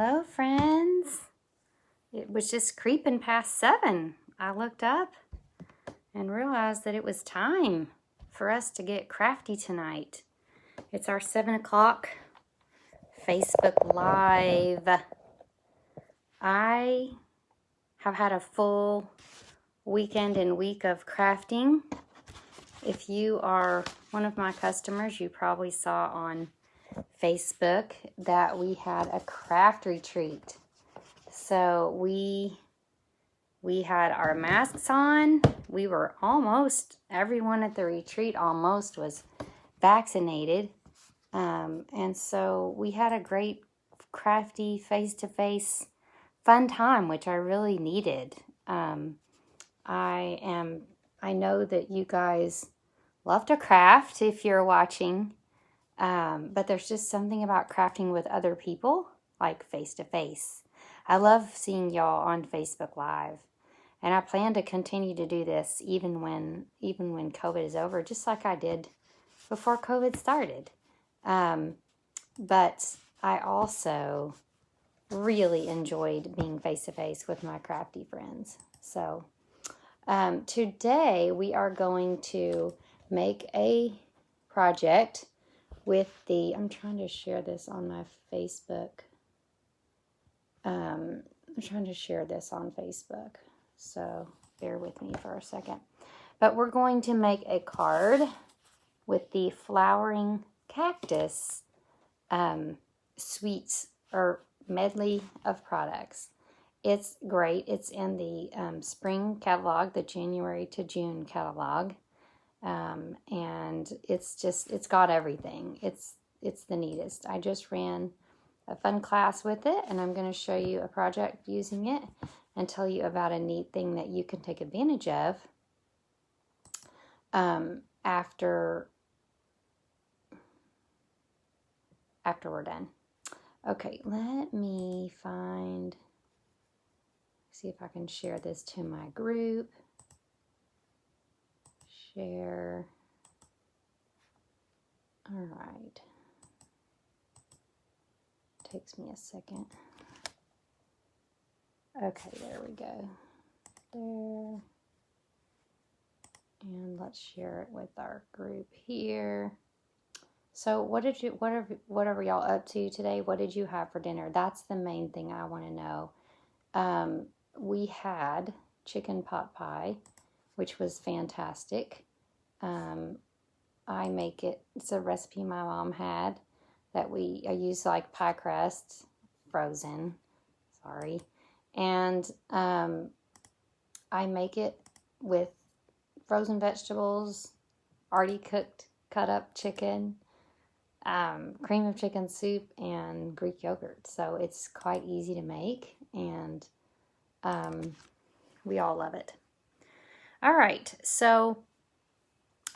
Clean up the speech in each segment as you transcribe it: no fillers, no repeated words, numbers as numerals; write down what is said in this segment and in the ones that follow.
Hello, friends. It was just creeping past 7. I looked up and realized that it was time for us to get crafty tonight. It's our 7 o'clock Facebook Live. I have had a full weekend and week of crafting. If you are one of my customers, you probably saw on Facebook that we had a craft retreat. So we had our masks on. We were everyone at the retreat almost was vaccinated. And so we had a great crafty face-to-face fun time, which I really needed. I know that you guys love to craft if you're watching. But there's just something about crafting with other people, like face-to-face. I love seeing y'all on Facebook Live. And I plan to continue to do this even when COVID is over, just like I did before COVID started. But I also really enjoyed being face-to-face with my crafty friends. So today we are going to make a project with I'm trying to share this on my Facebook. I'm trying to share this on Facebook, so bear with me for a second. But we're going to make a card with the Flowering Cactus suites or medley of products. It's great. It's in the spring catalog, the January to June catalog. And it's got everything. It's the neatest. I just ran a fun class with it, and I'm going to show you a project using it and tell you about a neat thing that you can take advantage of after we're done. Okay, let me see if I can share this to my group. Share. All right. Takes me a second. Okay, there we go. There. And let's share it with our group here. So whatever y'all up to today, what did you have for dinner? That's the main thing I want to know. We had chicken pot pie, which was fantastic. I make it, it's a recipe my mom had that I use like pie crust, frozen, sorry. And I make it with frozen vegetables, already cut up chicken, cream of chicken soup, and Greek yogurt. So it's quite easy to make, and we all love it. All right, so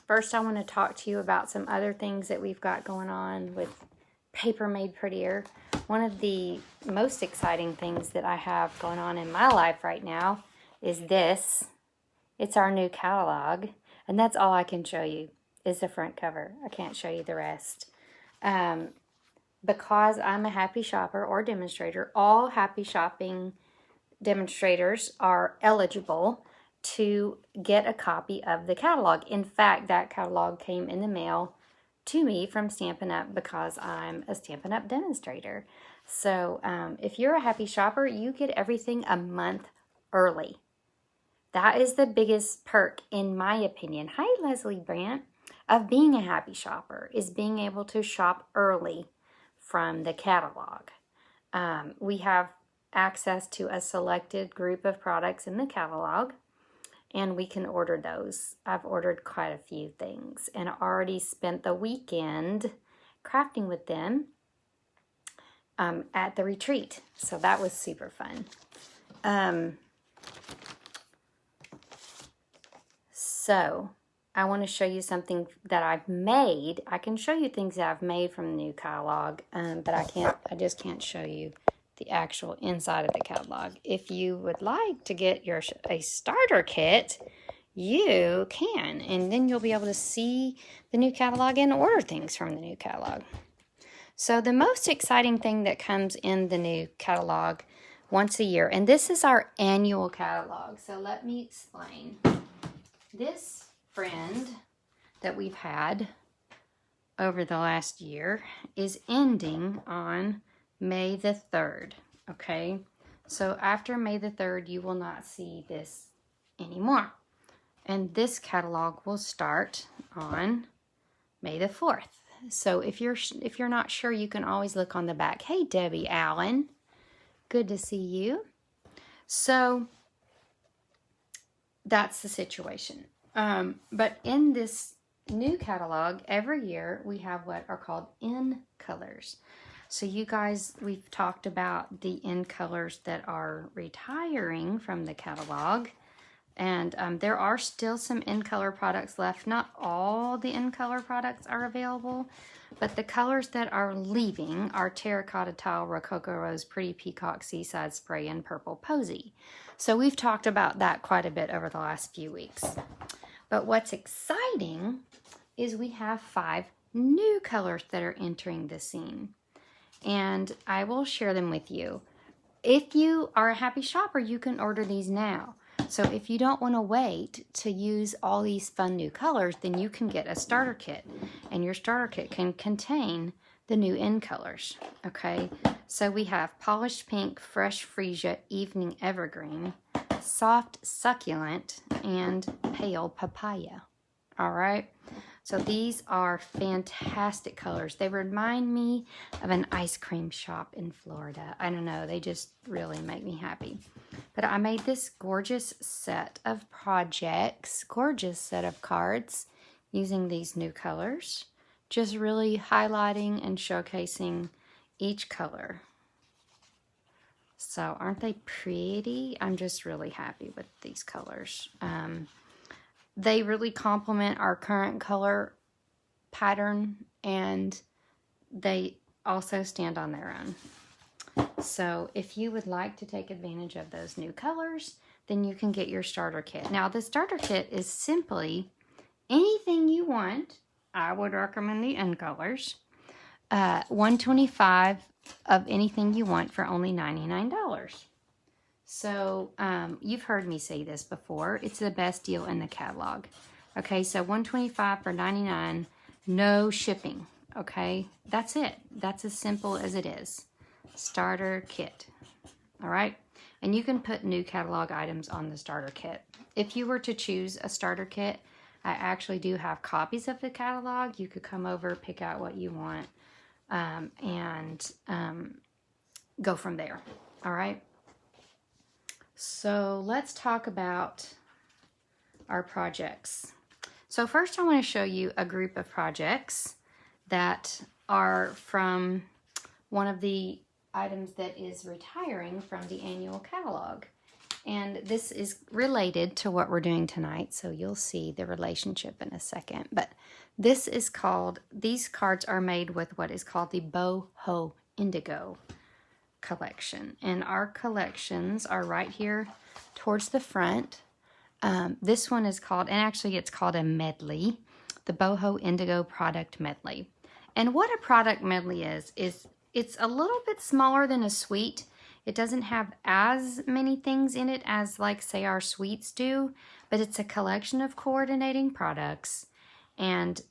first I want to talk to you about some other things that we've got going on with Paper Made Prettier. One of the most exciting things that I have going on in my life right now is this. It's our new catalog, and that's all I can show you is the front cover. I can't show you the rest. Because I'm a happy shopper or demonstrator, all happy shopping demonstrators are eligible to get a copy of the catalog. In fact, that catalog came in the mail to me from Stampin Up because I'm a Stampin Up demonstrator. So if you're a happy shopper, you get everything a month early. That is the biggest perk, in my opinion. Hi, Leslie Brandt. Of being a happy shopper is being able to shop early from the catalog. We have access to a selected group of products in the catalog, and we can order those. I've ordered quite a few things and already spent the weekend crafting with them at the retreat. So that was super fun. So I want to show you something that I've made. I can show you things that I've made from the new catalog, but I just can't show you the actual inside of the catalog. If you would like to get a starter kit, you can, and then you'll be able to see the new catalog and order things from the new catalog. So the most exciting thing that comes in the new catalog once a year, and this is our annual catalog. So let me explain. This friend that we've had over the last year is ending on May the 3rd, okay? So after May the 3rd, you will not see this anymore. And this catalog will start on May the 4th. So if you're not sure, you can always look on the back. Hey, Debbie Allen, good to see you. So that's the situation. But in this new catalog, every year we have what are called in colors. So you guys, we've talked about the in colors that are retiring from the catalog. And there are still some in-color products left. Not all the in-color products are available, but the colors that are leaving are Terracotta Tile, Rococo Rose, Pretty Peacock, Seaside Spray, and Purple Posy. So we've talked about that quite a bit over the last few weeks. But what's exciting is we have 5 new colors that are entering the scene. And I will share them with you. If you are a happy shopper, you can order these now. So if you don't want to wait to use all these fun new colors, then you can get a starter kit. And your starter kit can contain the new in colors. Okay, so we have Polished Pink, Fresh Freesia, Evening Evergreen, Soft Succulent, and Pale Papaya. All right, so these are fantastic colors. They remind me of an ice cream shop in Florida. I don't know, they just really make me happy. But I made this gorgeous set of projects, gorgeous set of cards using these new colors. Just really highlighting and showcasing each color. So aren't they pretty? I'm just really happy with these colors. They really complement our current color pattern, and they also stand on their own. So if you would like to take advantage of those new colors, then you can get your starter kit. Now the starter kit is simply anything you want. I would recommend the in colors. $125 of anything you want for only $99. So you've heard me say this before. It's the best deal in the catalog. Okay, so $125 for $99, no shipping. Okay, that's it. That's as simple as it is. Starter kit. All right, and you can put new catalog items on the starter kit. If you were to choose a starter kit, I actually do have copies of the catalog. You could come over, pick out what you want, and go from there. All right. So let's talk about our projects. So first I want to show you a group of projects that are from one of the items that is retiring from the annual catalog. And this is related to what we're doing tonight, so you'll see the relationship in a second. But this is called, these cards are made with what is called the Boho Indigo collection. And our collections are right here towards the front. This one is called, and actually it's called a medley, the Boho Indigo Product Medley. And what a product medley is it's a little bit smaller than a suite. It doesn't have as many things in it as, like, say, our suites do, but it's a collection of coordinating products. And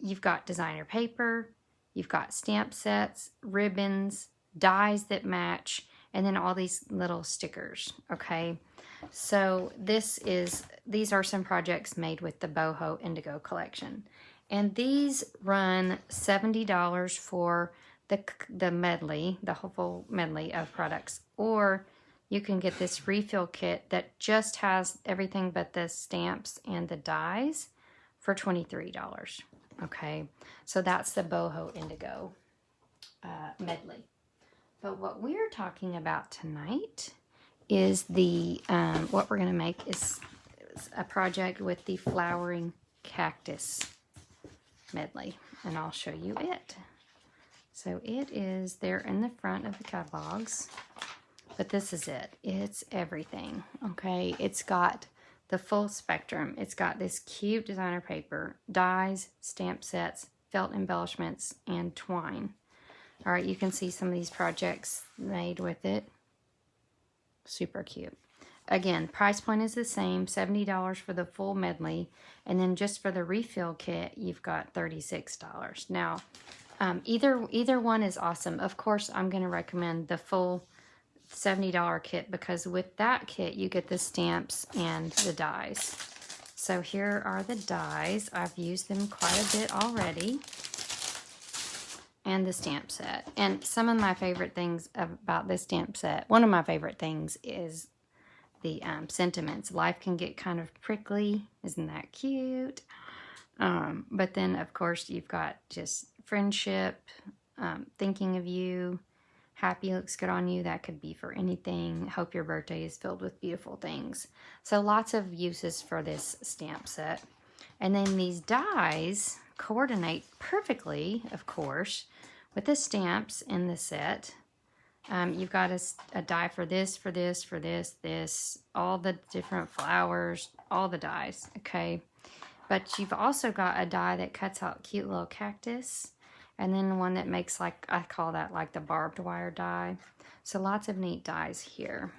you've got designer paper, you've got stamp sets, ribbons, dies that match, and then all these little stickers, okay? So these are some projects made with the Boho Indigo collection. And these run $70 for the medley, the full medley of products. Or you can get this refill kit that just has everything but the stamps and the dies for $23, okay? So that's the Boho Indigo medley. But what we're talking about tonight is the, what we're gonna make is a project with the Flowering Cactus medley, and I'll show you it. So it is there in the front of the catalogs, but this is it. It's everything, okay? It's got the full spectrum. It's got this cute designer paper, dies, stamp sets, felt embellishments, and twine. All right, you can see some of these projects made with it. Super cute. Again, price point is the same, $70 for the full medley, and then just for the refill kit, you've got $36. Now, either one is awesome. Of course, I'm going to recommend the full $70 kit because with that kit, you get the stamps and the dies. So here are the dies. I've used them quite a bit already. And the stamp set. And some of my favorite things about this stamp set, one of my favorite things is the sentiments. Life can get kind of prickly. Isn't that cute? But then, of course, you've got just friendship, thinking of you, happy looks good on you. That could be for anything. Hope your birthday is filled with beautiful things. So lots of uses for this stamp set. And then these dies coordinate perfectly, of course, with the stamps in the set. You've got a die for this, this, all the different flowers, all the dies, okay? But you've also got a die that cuts out cute little cactus, and then one that makes, like, I call that like the barbed wire die. So lots of neat dies here.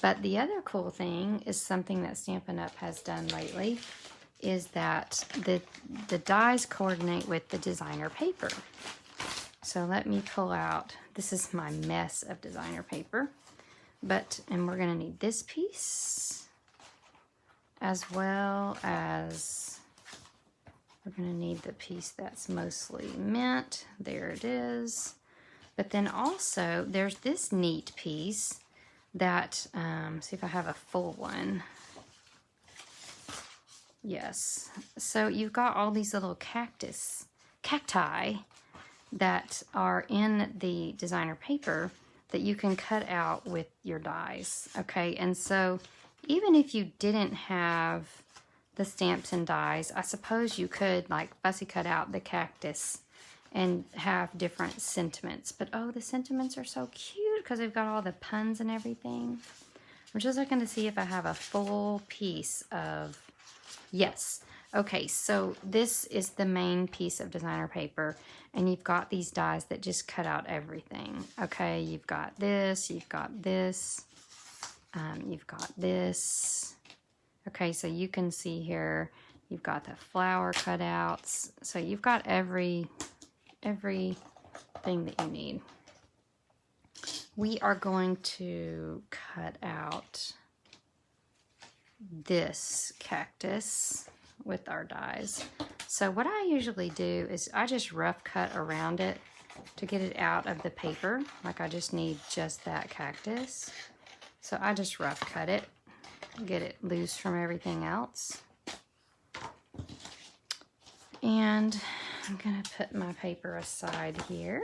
But the other cool thing is something that Stampin' Up! Has done lately, is that the dies coordinate with the designer paper. So let me pull out, this is my mess of designer paper, and we're gonna need this piece, as well as, we're gonna need the piece that's mostly mint, there it is. But then also, there's this neat piece that, see if I have a full one. Yes, so you've got all these little cacti that are in the designer paper that you can cut out with your dies, okay? And so even if you didn't have the stamps and dies, I suppose you could like fussy cut out the cactus and have different sentiments. But oh, the sentiments are so cute because they've got all the puns and everything. I'm just looking to see if I have a full piece of, yes. Okay, so this is the main piece of designer paper, and you've got these dies that just cut out everything. Okay, you've got this, you've got this, you've got this. Okay, so you can see here, you've got the flower cutouts. So you've got everything that you need. We are going to cut out this cactus with our dies. So what I usually do is I just rough cut around it to get it out of the paper. Like I just need just that cactus. So I just rough cut it, get it loose from everything else. And I'm gonna put my paper aside here.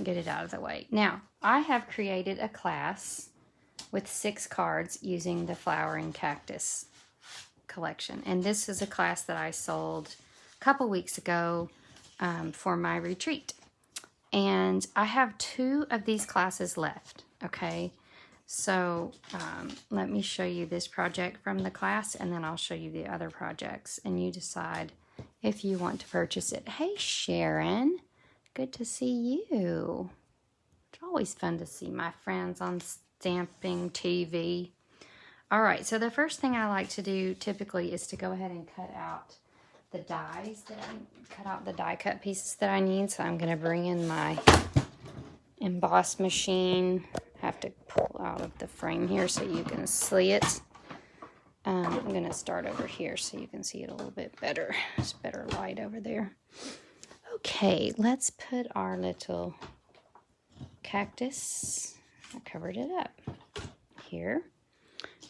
Get it out of the way. Now, I have created a class with 6 cards using the Flowering Cactus collection. And this is a class that I sold a couple weeks ago for my retreat. And I have 2 of these classes left, okay? So let me show you this project from the class, and then I'll show you the other projects, and you decide if you want to purchase it. Hey, Sharon. Good to see you. It's always fun to see my friends on Stamping TV. All right, so the first thing I like to do typically is to go ahead and cut out the dies, cut out the die cut pieces that I need. So I'm gonna bring in my emboss machine. Have to pull out of the frame here so you can see it. I'm gonna start over here so you can see it a little bit better. It's better light over there. Okay, let's put our little cactus, I covered it up here,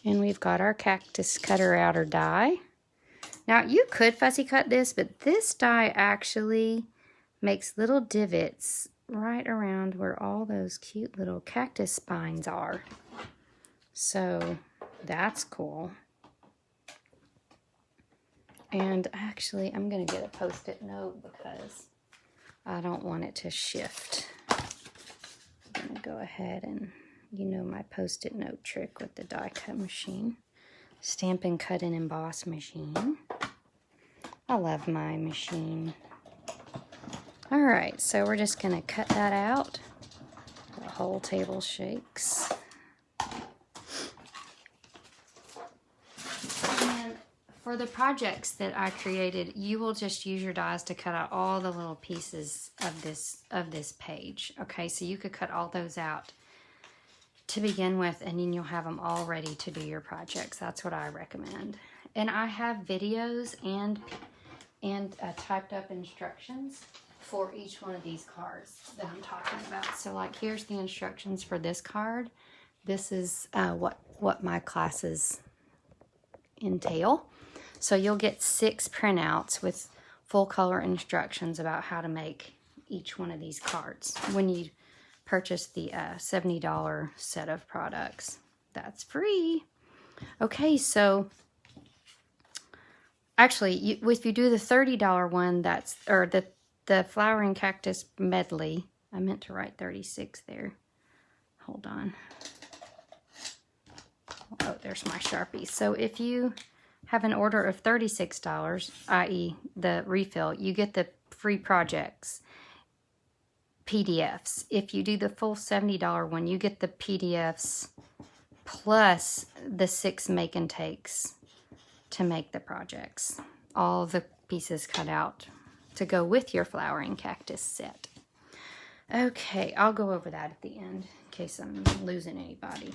and we've got our cactus cutter outer die. Now you could fussy cut this, but this die actually makes little divots right around where all those cute little cactus spines are. So that's cool. And actually, I'm gonna get a Post-it note because I don't want it to shift. I'm gonna go ahead and, you know, my Post-it note trick with the die cut machine. Stampin' Cut and Emboss machine. I love my machine. All right, so we're just gonna cut that out. The whole table shakes. And for the projects that I created, you will just use your dies to cut out all the little pieces of this page. Okay, so you could cut all those out to begin with, and then you'll have them all ready to do your projects. That's what I recommend. And I have videos and typed up instructions for each one of these cards that I'm talking about. So like, here's the instructions for this card. This is what my classes entail. So you'll get 6 printouts with full color instructions about how to make each one of these cards when you purchase the $70 set of products. That's free. Okay, so actually, if you do the $30 one, or the Flowering Cactus medley, I meant to write 36 there. Hold on. Oh, there's my Sharpie. So if you have an order of $36, i.e. the refill, you get the free projects PDFs. If you do the full $70 one, you get the PDFs plus the 6 make and takes to make the projects. All the pieces cut out to go with your Flowering Cactus set. Okay, I'll go over that at the end in case I'm losing anybody.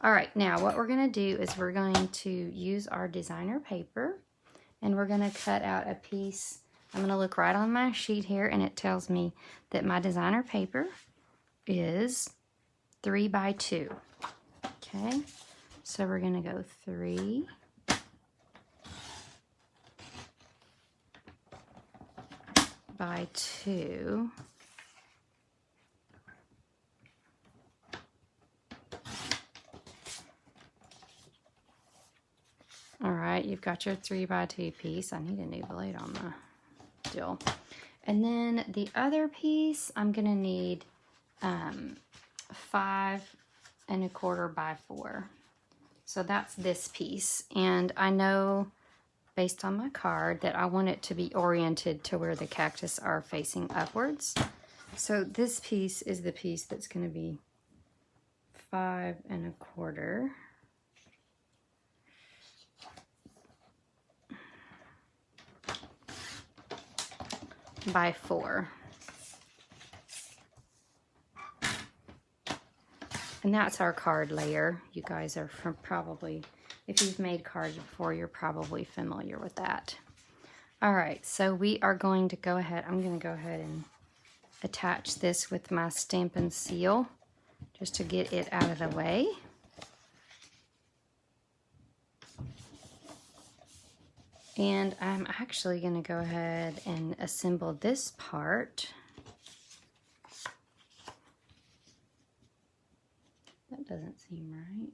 All right, now what we're going to do is we're going to use our designer paper, and we're going to cut out a piece. I'm going to look right on my sheet here, and it tells me that my designer paper is 3 by 2. Okay, so we're going to go 3 by 2. All right, you've got your 3 by 2 piece. I need a new blade on the deal. And then the other piece, I'm gonna need 5 1/4 by 4. So that's this piece. And I know based on my card that I want it to be oriented to where the cactus are facing upwards. So this piece is the piece that's gonna be 5 1/4. By 4. And that's our card layer. You guys are probably, if you've made cards before, you're probably familiar with that. All right, so we are going to go ahead, I'm going to go ahead and attach this with my Stampin' Seal just to get it out of the way. And I'm actually going to go ahead and assemble this part. That doesn't seem right.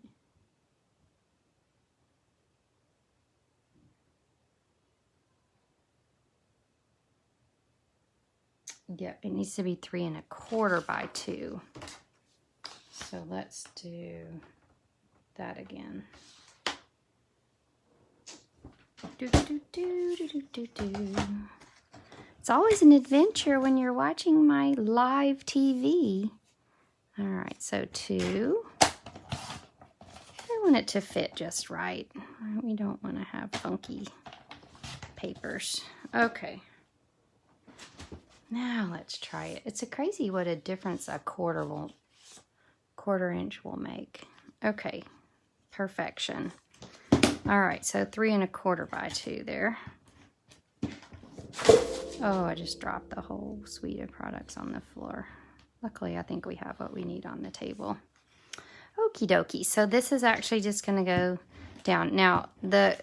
Yep, it needs to be 3 1/4 by 2. So let's do that again. It's always an adventure when you're watching my live TV. All right, so 2. I want it to fit just right. We don't want to have funky papers. Okay. Now let's try it. It's a crazy what a difference a quarter inch will make. Okay, perfection. All right, so 3 1/4 by 2 there. Oh, I just dropped the whole suite of products on the floor. Luckily, I think we have what we need on the table. Okie dokie. So this is actually just going to go down. Now,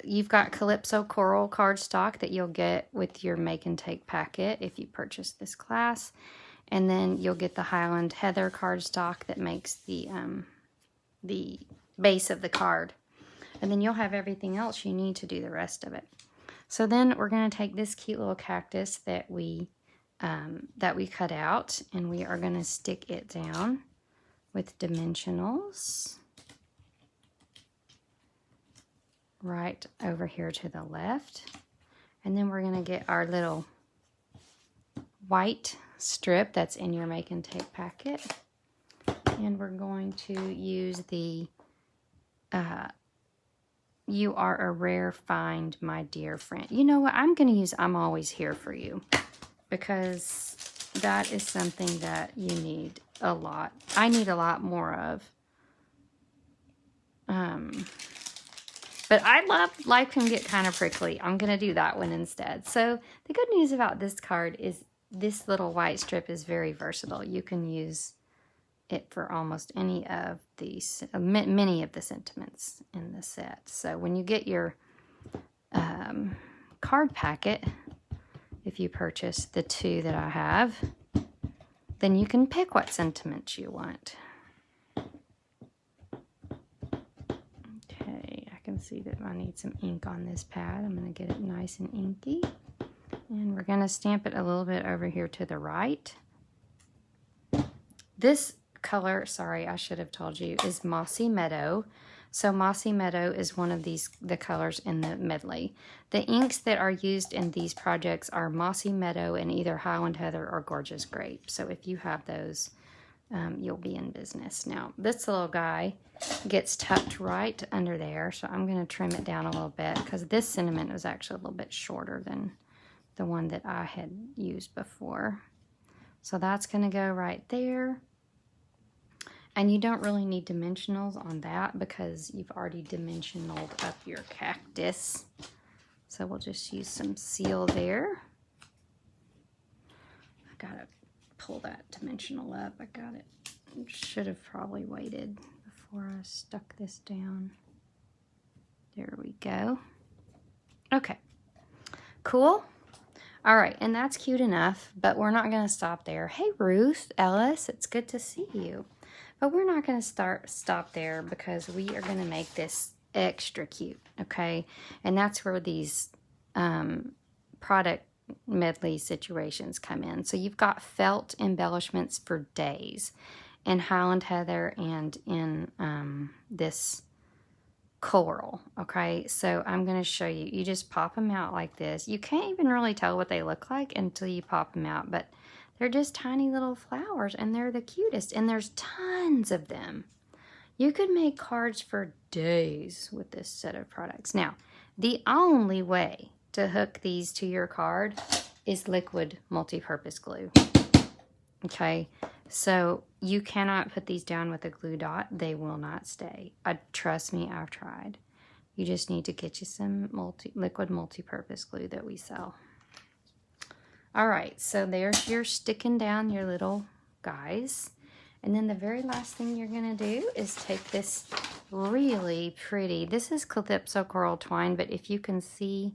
you've got Calypso Coral cardstock that you'll get with your Make and Take packet if you purchase this class. And then you'll get the Highland Heather cardstock that makes the base of the card. And then you'll have everything else you need to do the rest of it. So then we're going to take this cute little cactus that we cut out, and we are going to stick it down with dimensionals right over here to the left. And then we're going to get our little white strip that's in your make and take packet. And we're going to use the You Are a Rare Find, My Dear Friend. You know what? I'm going to use I'm Always Here For You, because that is something that you need a lot. I need a lot more of. But I love Life Can Get Kind of Prickly. I'm going to do that one instead. So the good news about this card is this little white strip is very versatile. You can use it for almost any of these, many of the sentiments in the set. So when you get your card packet, if you purchase the 2 that I have, then you can pick what sentiments you want. Okay, I can see that I need some ink on this pad. I'm going to get it nice and inky. And we're going to stamp it a little bit over here to the right. This color, sorry, I should have told you, is Mossy Meadow. So Mossy Meadow is one of the colors in the medley. The inks that are used in these projects are Mossy Meadow and either Highland Heather or Gorgeous Grape. So if you have those, you'll be in business. Now, this little guy gets tucked right under there, so I'm going to trim it down a little bit because this sentiment was actually a little bit shorter than the one that I had used before. So that's going to go right there. And you don't really need dimensionals on that because you've already dimensionaled up your cactus. So we'll just use some seal there. I gotta pull that dimensional up. I got it. Should have probably waited before I stuck this down. There we go. Okay, cool. All right, and that's cute enough, but we're not gonna stop there. Hey, Ruth Ellis, it's good to see you. But we're not going to stop there because we are going to make this extra cute, okay? And that's where these product medley situations come in. So you've got felt embellishments for days in Highland Heather and in this coral, okay? So I'm going to show you. You just pop them out like this. You can't even really tell what they look like until you pop them out, but they're just tiny little flowers, and they're the cutest, and there's tons of them. You could make cards for days with this set of products. Now, the only way to hook these to your card is liquid multi-purpose glue. Okay, so you cannot put these down with a glue dot. They will not stay. Trust me, I've tried. You just need to get you some liquid multi-purpose glue that we sell. All right, so there's your sticking down your little guys. And then the very last thing you're gonna do is take this really pretty, this is Calypso Coral Twine, but if you can see,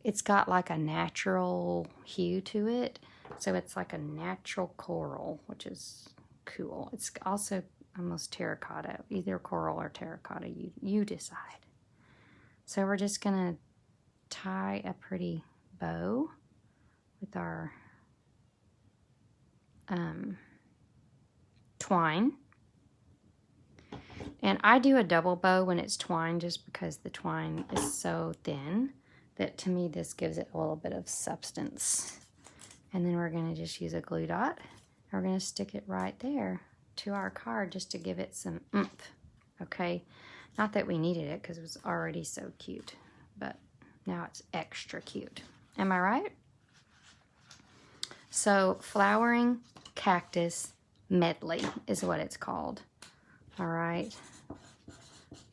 it's got like a natural hue to it. So it's like a natural coral, which is cool. It's also almost terracotta, either coral or terracotta, you decide. So we're just gonna tie a pretty bow with our twine. And I do a double bow when it's twine just because the twine is so thin that to me this gives it a little bit of substance. And then we're going to just use a glue dot. And we're going to stick it right there to our card just to give it some oomph. Okay? Not that we needed it because it was already so cute, but now it's extra cute. Am I right? So, Flowering Cactus Medley is what it's called. All right.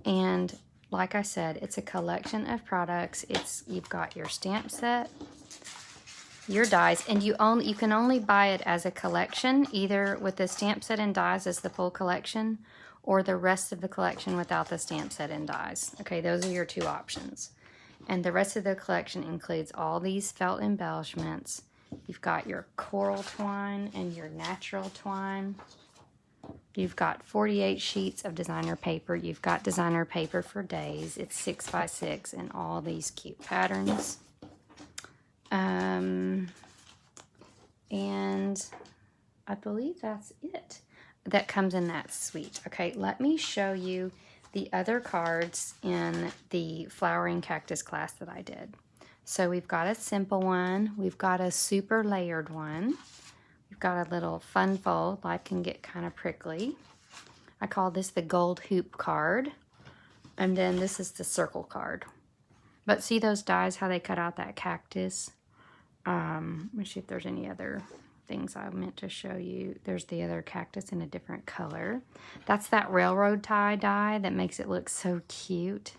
And like I said, it's a collection of products. You've got your stamp set, your dies, and you can only buy it as a collection, either with the stamp set and dies as the full collection, or the rest of the collection without the stamp set and dies. Okay, those are your 2 options. And the rest of the collection includes all these felt embellishments. You've got your coral twine and your natural twine. You've got 48 sheets of designer paper. You've got designer paper for days. It's 6x6 and all these cute patterns. And I believe that's it that comes in that suite. Okay, let me show you the other cards in the Flowering Cactus class that I did. So we've got a simple one, we've got a super layered one, we've got a little fun fold, life can get kind of prickly. I call this the gold hoop card. And then this is the circle card. But see those dies, how they cut out that cactus? Let me see if there's any other things I meant to show you. There's the other cactus in a different color. That's that railroad tie die that makes it look so cute.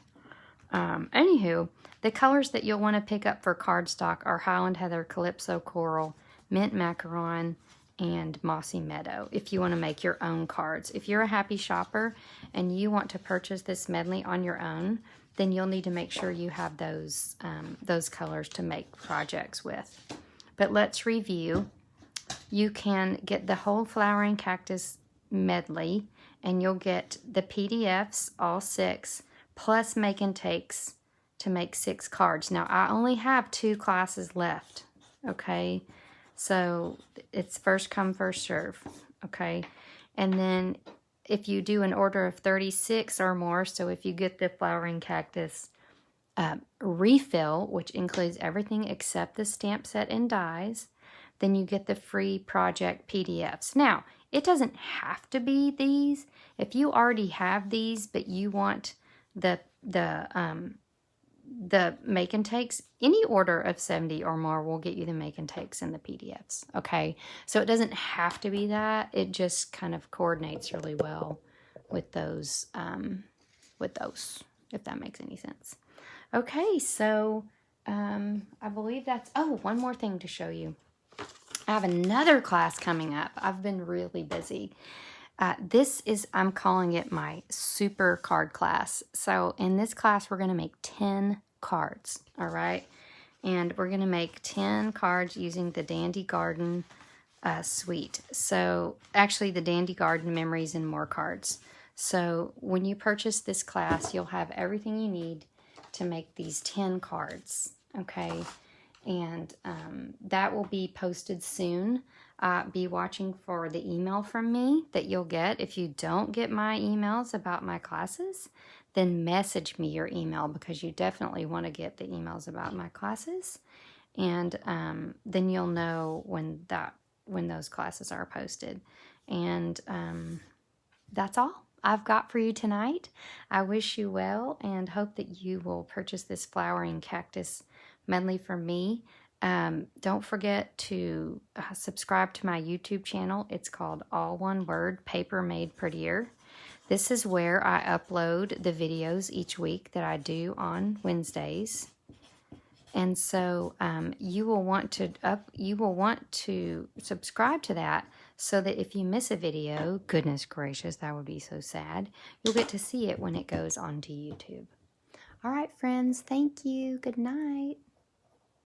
Anywho, the colors that you'll want to pick up for cardstock are Highland Heather, Calypso Coral, Mint Macaron, and Mossy Meadow if you want to make your own cards. If you're a happy shopper and you want to purchase this medley on your own, then you'll need to make sure you have those colors to make projects with. But let's review. You can get the whole Flowering Cactus medley, and you'll get the PDFs, all 6, plus make and takes to make 6 cards. Now, I only have 2 classes left, okay? So it's first come, first serve, okay? And then if you do an order of 36 or more, so if you get the Flowering Cactus refill, which includes everything except the stamp set and dies, then you get the free project PDFs. Now, it doesn't have to be these. If you already have these, but you want the make and takes, any order of 70 or more will get you the make and takes and the PDFs, okay? So it doesn't have to be that. It just kind of coordinates really well with those, if that makes any sense. Okay, so I believe that's, oh, one more thing to show you. I have another class coming up. I've been really busy. This is, I'm calling it my super card class. So in this class, we're going to make 10 cards, all right? And we're going to make 10 cards using the Dandy Garden suite. So actually the Dandy Garden Memories and More cards. So when you purchase this class, you'll have everything you need to make these 10 cards, okay? And that will be posted soon. Be watching for the email from me that you'll get. If you don't get my emails about my classes, then message me your email, because you definitely want to get the emails about my classes. And then you'll know when those classes are posted. And that's all I've got for you tonight. I wish you well and hope that you will purchase this Flowering Cactus medley from me. Don't forget to subscribe to my YouTube channel. It's called All One Word Paper Made Prettier. This is where I upload the videos each week that I do on Wednesdays. And so you will want to subscribe to that, so that if you miss a video, goodness gracious, that would be so sad, you'll get to see it when it goes onto YouTube. All right, friends, thank you. Good night.